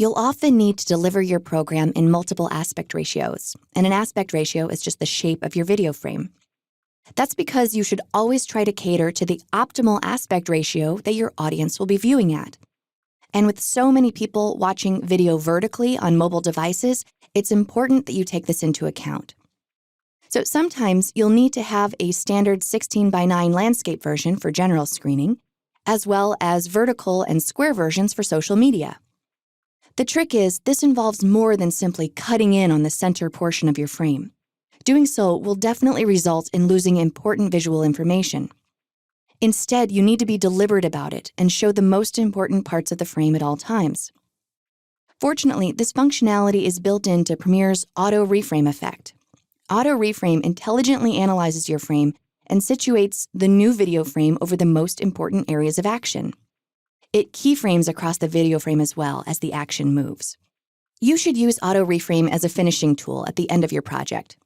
You'll often need to deliver your program in multiple aspect ratios, and an aspect ratio is just the shape of your video frame. That's because you should always try to cater to the optimal aspect ratio that your audience will be viewing at. And with so many people watching video vertically on mobile devices, it's important that you take this into account. So sometimes you'll need to have a standard 16:9 landscape version for general screening, as well as vertical and square versions for social media. The trick is, this involves more than simply cutting in on the center portion of your frame. Doing so will definitely result in losing important visual information. Instead, you need to be deliberate about it and show the most important parts of the frame at all times. Fortunately, this functionality is built into Premiere's Auto Reframe effect. Auto Reframe intelligently analyzes your frame and situates the new video frame over the most important areas of action. It keyframes across the video frame as well as the action moves. You should use Auto Reframe as a finishing tool at the end of your project.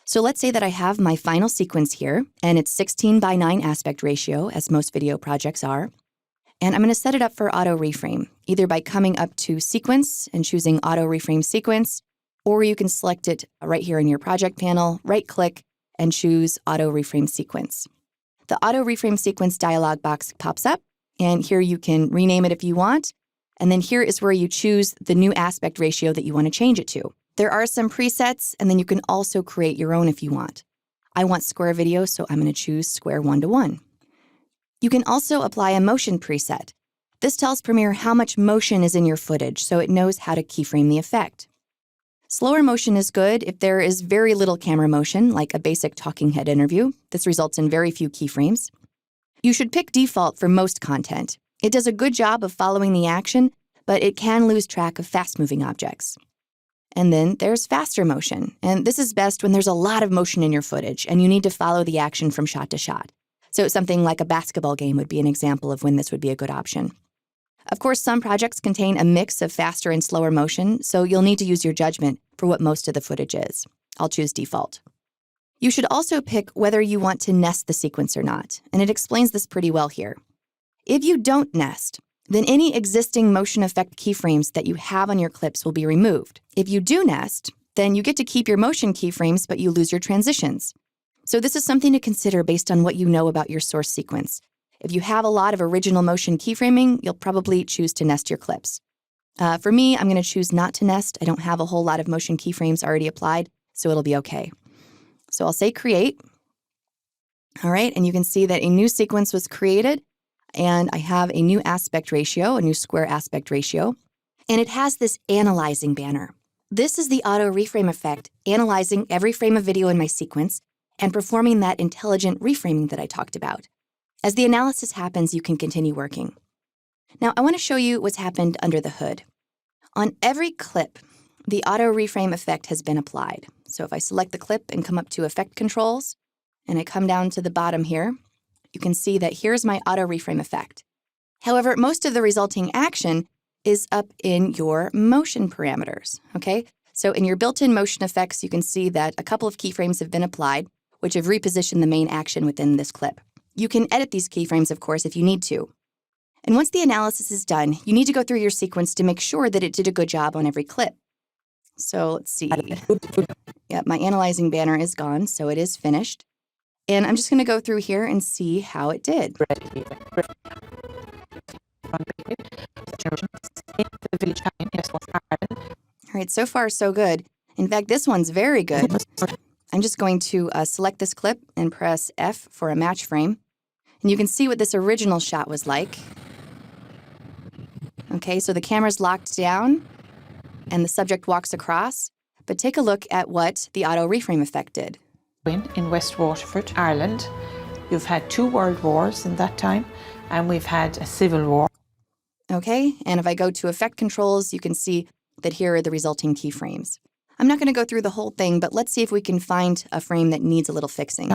So let's say that I have my final sequence here, and it's 16:9 aspect ratio, as most video projects are. And I'm going to set it up for Auto Reframe, either by coming up to Sequence and choosing Auto Reframe Sequence, or you can select it right here in your project panel, right-click, and choose Auto Reframe Sequence. The Auto Reframe Sequence dialog box pops up, and here you can rename it if you want, and then here is where you choose the new aspect ratio that you want to change it to. There are some presets, and then you can also create your own if you want. I want square video, so I'm going to choose square 1:1. You can also apply a motion preset. This tells Premiere how much motion is in your footage, so it knows how to keyframe the effect. Slower motion is good if there is very little camera motion, like a basic talking head interview. This results in very few keyframes. You should pick default for most content. It does a good job of following the action, but it can lose track of fast-moving objects. And then there's faster motion, and this is best when there's a lot of motion in your footage and you need to follow the action from shot to shot. So something like a basketball game would be an example of when this would be a good option. Of course, some projects contain a mix of faster and slower motion, so you'll need to use your judgment for what most of the footage is. I'll choose default. You should also pick whether you want to nest the sequence or not, and it explains this pretty well here. If you don't nest, then any existing motion effect keyframes that you have on your clips will be removed. If you do nest, then you get to keep your motion keyframes, but you lose your transitions. So this is something to consider based on what you know about your source sequence. If you have a lot of original motion keyframing, you'll probably choose to nest your clips. For me, I'm going to choose not to nest. I don't have a whole lot of motion keyframes already applied, so it'll be okay. So I'll say create. All right, and you can see that a new sequence was created, and I have a new aspect ratio, a new square aspect ratio, and it has this analyzing banner. This is the Auto Reframe effect, analyzing every frame of video in my sequence and performing that intelligent reframing that I talked about. As the analysis happens, you can continue working. Now, I want to show you what's happened under the hood. On every clip, the Auto Reframe effect has been applied. So if I select the clip and come up to Effect Controls, and I come down to the bottom here, you can see that here's my Auto Reframe effect. However, most of the resulting action is up in your motion parameters, okay? So in your built-in motion effects, you can see that a couple of keyframes have been applied, which have repositioned the main action within this clip. You can edit these keyframes, of course, if you need to. And once the analysis is done, you need to go through your sequence to make sure that it did a good job on every clip. So let's see. Yep, my analyzing banner is gone, so it is finished. And I'm just going to go through here and see how it did. All right, so far so good. In fact, this one's very good. I'm just going to select this clip and press F for a match frame. And you can see what this original shot was like. Okay, so the camera's locked down and the subject walks across. But take a look at what the Auto Reframe effect did. In West Waterford, Ireland, you've had 2 world wars in that time, and we've had a civil war. Okay, and if I go to Effect Controls, you can see that here are the resulting keyframes. I'm not going to go through the whole thing, but let's see if we can find a frame that needs a little fixing.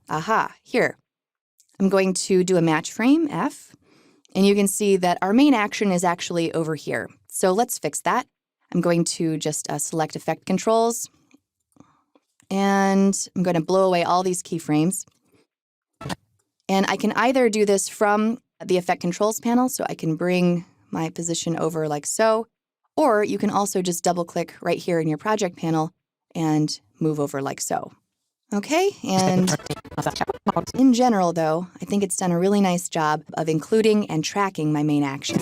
Aha, here. I'm going to do a match frame, F, and you can see that our main action is actually over here. So let's fix that. I'm going to just select Effect Controls, and I'm going to blow away all these keyframes. And I can either do this from the Effect Controls panel, so I can bring my position over like so, or you can also just double-click right here in your project panel and move over like so. Okay, and in general, though, I think it's done a really nice job of including and tracking my main action.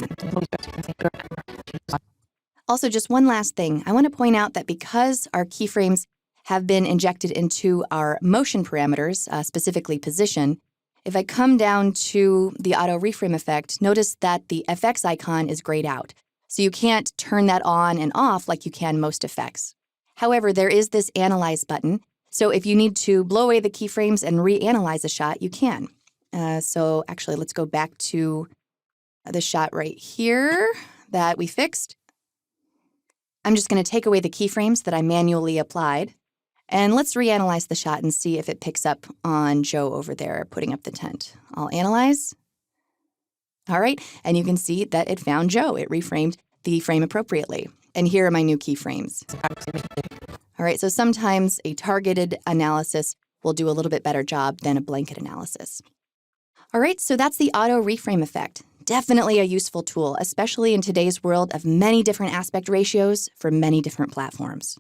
Also, just one last thing. I want to point out that because our keyframes have been injected into our motion parameters, specifically position, if I come down to the Auto Reframe effect, notice that the FX icon is grayed out. So you can't turn that on and off like you can most effects. However, there is this Analyze button. So if you need to blow away the keyframes and reanalyze a shot, you can. So actually, let's go back to the shot right here that we fixed. I'm just going to take away the keyframes that I manually applied. And let's reanalyze the shot and see if it picks up on Joe over there putting up the tent. I'll analyze. All right, and you can see that it found Joe. It reframed the frame appropriately. And here are my new keyframes. All right, so sometimes a targeted analysis will do a little bit better job than a blanket analysis. All right, so that's the Auto Reframe effect. Definitely a useful tool, especially in today's world of many different aspect ratios for many different platforms.